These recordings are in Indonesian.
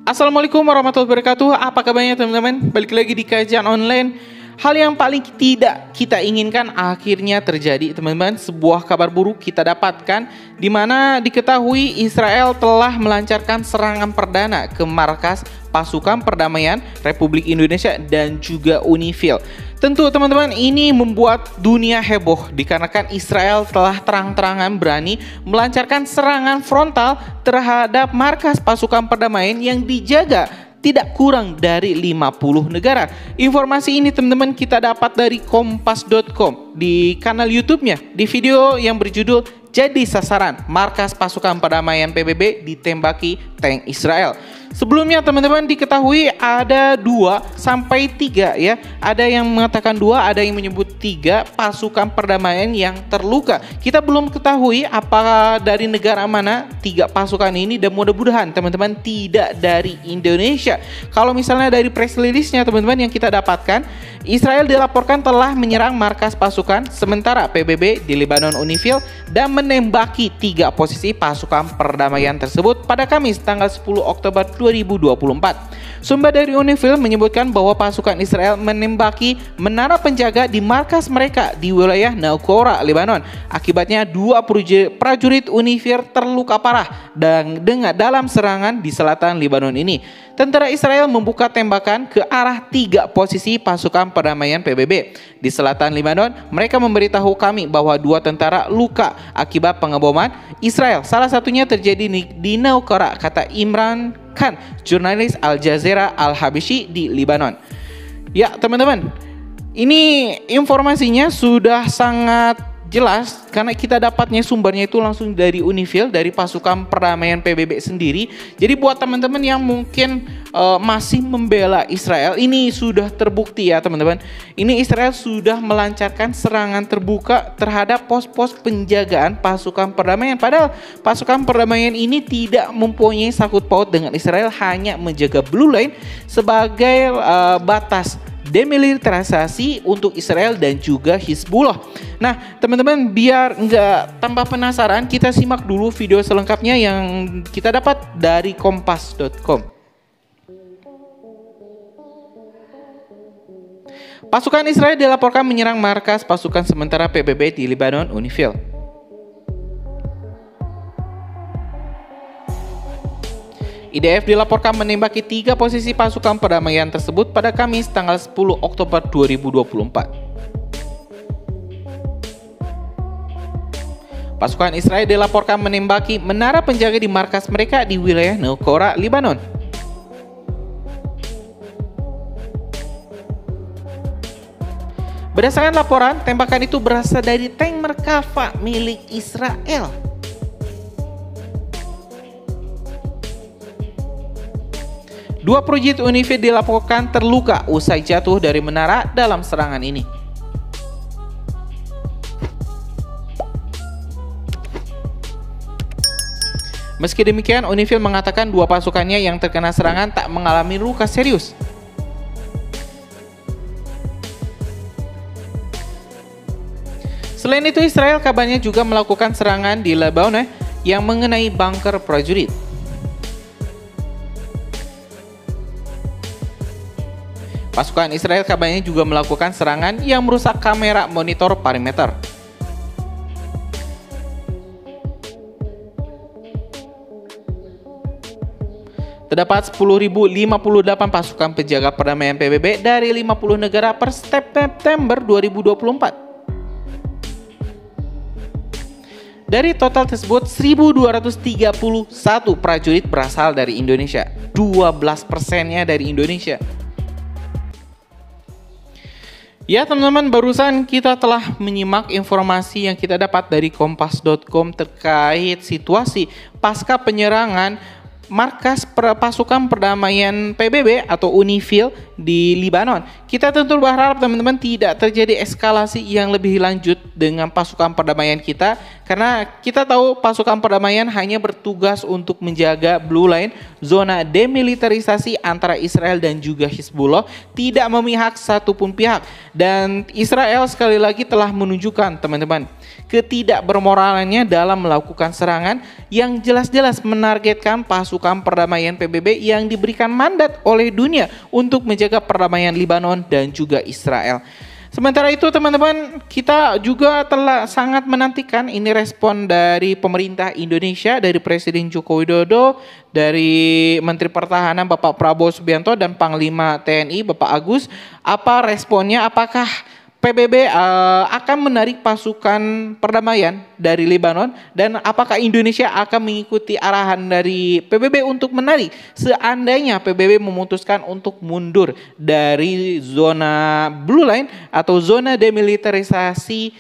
Assalamualaikum warahmatullahi wabarakatuh. Apa kabarnya teman-teman? Balik lagi di kajian online. Hal yang paling tidak kita inginkan akhirnya terjadi, teman-teman. Sebuah kabar buruk kita dapatkan di mana diketahui Israel telah melancarkan serangan perdana ke markas pasukan perdamaian Republik Indonesia dan juga UNIFIL. Tentu teman-teman, ini membuat dunia heboh dikarenakan Israel telah terang-terangan berani melancarkan serangan frontal terhadap markas pasukan perdamaian yang dijaga tidak kurang dari 50 negara. Informasi ini teman-teman kita dapat dari kompas.com di kanal YouTube-nya, di video yang berjudul "Jadi Sasaran Markas Pasukan Perdamaian PBB Ditembaki Tank Israel". Sebelumnya teman-teman diketahui ada 2 sampai 3 ya. Ada yang mengatakan 2, ada yang menyebut 3 pasukan perdamaian yang terluka. Kita belum ketahui apakah dari negara mana 3 pasukan ini, dan mudah-mudahan teman-teman tidak dari Indonesia. Kalau misalnya dari press release-nya teman-teman yang kita dapatkan, Israel dilaporkan telah menyerang markas pasukan sementara PBB di Lebanon UNIFIL dan menembaki 3 posisi pasukan perdamaian tersebut pada Kamis tanggal 10 Oktober 2024. Sumber dari UNIFIL menyebutkan bahwa pasukan Israel menembaki menara penjaga di markas mereka di wilayah Naqoura, Lebanon. Akibatnya 2 prajurit UNIFIL terluka parah dan dalam serangan di selatan Lebanon ini. Tentara Israel membuka tembakan ke arah 3 posisi pasukan perdamaian PBB di selatan Lebanon. Mereka memberitahu kami bahwa 2 tentara luka akibat pengeboman Israel. Salah satunya terjadi di Naqoura, kata Imran Khan, jurnalis Al Jazeera Al Habashi di Lebanon. Ya teman-teman, ini informasinya sudah sangat jelas karena kita dapatnya sumbernya itu langsung dari UNIFIL, dari pasukan perdamaian PBB sendiri. Jadi buat teman-teman yang mungkin masih membela Israel, ini sudah terbukti ya teman-teman. Ini Israel sudah melancarkan serangan terbuka terhadap pos-pos penjagaan pasukan perdamaian. Padahal pasukan perdamaian ini tidak mempunyai sangkut paut dengan Israel, hanya menjaga Blue Line sebagai batas demilitarisasi untuk Israel dan juga Hizbullah. Nah teman-teman, biar nggak tambah penasaran, kita simak dulu video selengkapnya yang kita dapat dari kompas.com. Pasukan Israel dilaporkan menyerang markas pasukan sementara PBB di Lebanon UNIFIL. IDF dilaporkan menembaki 3 posisi pasukan perdamaian tersebut pada Kamis tanggal 10 Oktober 2024. Pasukan Israel dilaporkan menembaki menara penjaga di markas mereka di wilayah Naqoura, Lebanon. Berdasarkan laporan, tembakan itu berasal dari tank Merkava milik Israel. Dua prajurit UNIFIL dilaporkan terluka usai jatuh dari menara dalam serangan ini. Meski demikian, UNIFIL mengatakan 2 pasukannya yang terkena serangan tak mengalami luka serius. Selain itu, Israel kabarnya juga melakukan serangan di Lebanon yang mengenai bunker prajurit. Pasukan Israel kabarnya juga melakukan serangan yang merusak kamera monitor perimeter. Terdapat 10.058 pasukan penjaga perdamaian PBB dari 50 negara per September 2024. Dari total tersebut, 1.231 prajurit berasal dari Indonesia, 12%-nya dari Indonesia. Ya teman-teman, barusan kita telah menyimak informasi yang kita dapat dari kompas.com terkait situasi pasca penyerangan markas pasukan perdamaian PBB atau UNIFIL di Lebanon. Kita tentu berharap teman-teman tidak terjadi eskalasi yang lebih lanjut dengan pasukan perdamaian kita, Karena kita tahu pasukan perdamaian hanya bertugas untuk menjaga Blue Line, zona demilitarisasi antara Israel dan juga Hizbullah, tidak memihak satupun pihak. Dan Israel sekali lagi telah menunjukkan teman-teman ketidakbermoralannya dalam melakukan serangan yang jelas-jelas menargetkan pasukan perdamaian PBB yang diberikan mandat oleh dunia untuk menjaga perdamaian Lebanon dan juga Israel. Sementara itu teman-teman, kita juga telah sangat menantikan ini respon dari pemerintah Indonesia, dari Presiden Joko Widodo, dari Menteri Pertahanan Bapak Prabowo Subianto dan Panglima TNI Bapak Agus. Apa responnya? Apakah PBB akan menarik pasukan perdamaian dari Lebanon, dan apakah Indonesia akan mengikuti arahan dari PBB untuk menarik seandainya PBB memutuskan untuk mundur dari zona Blue Line atau zona demilitarisasi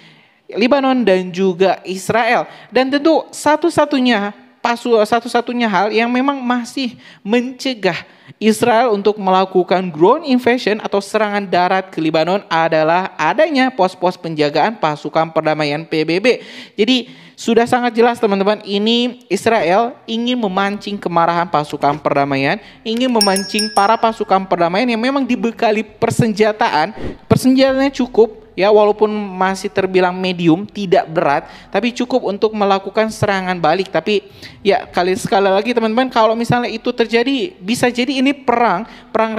Lebanon dan juga Israel. Dan tentu satu-satunya hal yang memang masih mencegah Israel untuk melakukan ground invasion atau serangan darat ke Lebanon adalah adanya pos-pos penjagaan pasukan perdamaian PBB. Jadi sudah sangat jelas teman-teman, ini Israel ingin memancing kemarahan pasukan perdamaian, ingin memancing para pasukan perdamaian yang memang dibekali persenjataannya cukup. Ya, walaupun masih terbilang medium, tidak berat, tapi cukup untuk melakukan serangan balik. Tapi ya sekali lagi teman-teman, kalau misalnya itu terjadi, bisa jadi ini perang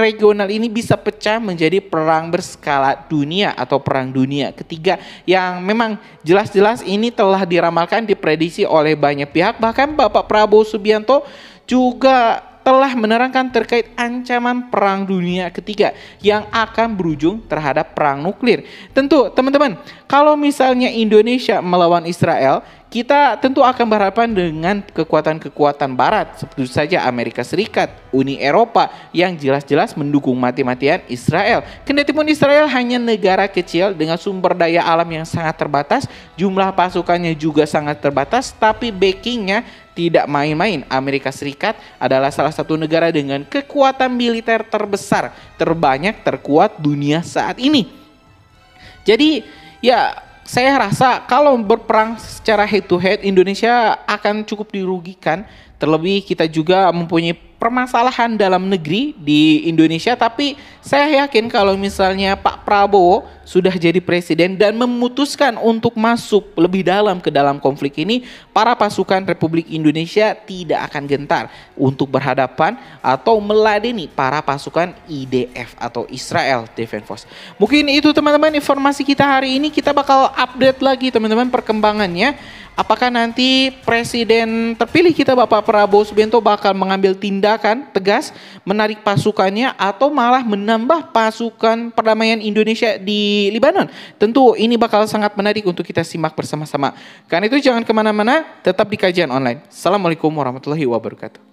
regional ini bisa pecah menjadi perang berskala dunia atau perang dunia ketiga yang memang jelas-jelas ini telah diramalkan, diprediksi oleh banyak pihak. Bahkan Bapak Prabowo Subianto juga telah menerangkan terkait ancaman perang dunia ketiga yang akan berujung terhadap perang nuklir. Tentu teman-teman, kalau misalnya Indonesia melawan Israel, kita tentu akan berhadapan dengan kekuatan-kekuatan barat, seperti saja Amerika Serikat, Uni Eropa yang jelas-jelas mendukung mati-matian Israel. Kendatipun Israel hanya negara kecil dengan sumber daya alam yang sangat terbatas, jumlah pasukannya juga sangat terbatas, tapi backingnya tidak main-main. Amerika Serikat adalah salah satu negara dengan kekuatan militer terbesar, terbanyak, terkuat dunia saat ini. Jadi ya, saya rasa kalau berperang secara head to head Indonesia akan cukup dirugikan. Terlebih kita juga mempunyai permasalahan dalam negeri di Indonesia, tapi saya yakin kalau misalnya Pak Prabowo sudah jadi presiden dan memutuskan untuk masuk lebih dalam ke dalam konflik ini, para pasukan Republik Indonesia tidak akan gentar untuk berhadapan atau meladeni para pasukan IDF atau Israel Defense Force. Mungkin itu teman-teman informasi kita hari ini. Kita bakal update lagi teman-teman perkembangannya. Apakah nanti presiden terpilih kita Bapak Prabowo Subianto bakal mengambil tindakan tegas menarik pasukannya atau malah menambah pasukan perdamaian Indonesia di Lebanon? Tentu ini bakal sangat menarik untuk kita simak bersama-sama. Karena itu jangan kemana-mana, tetap di Kajian Online. Assalamualaikum warahmatullahi wabarakatuh.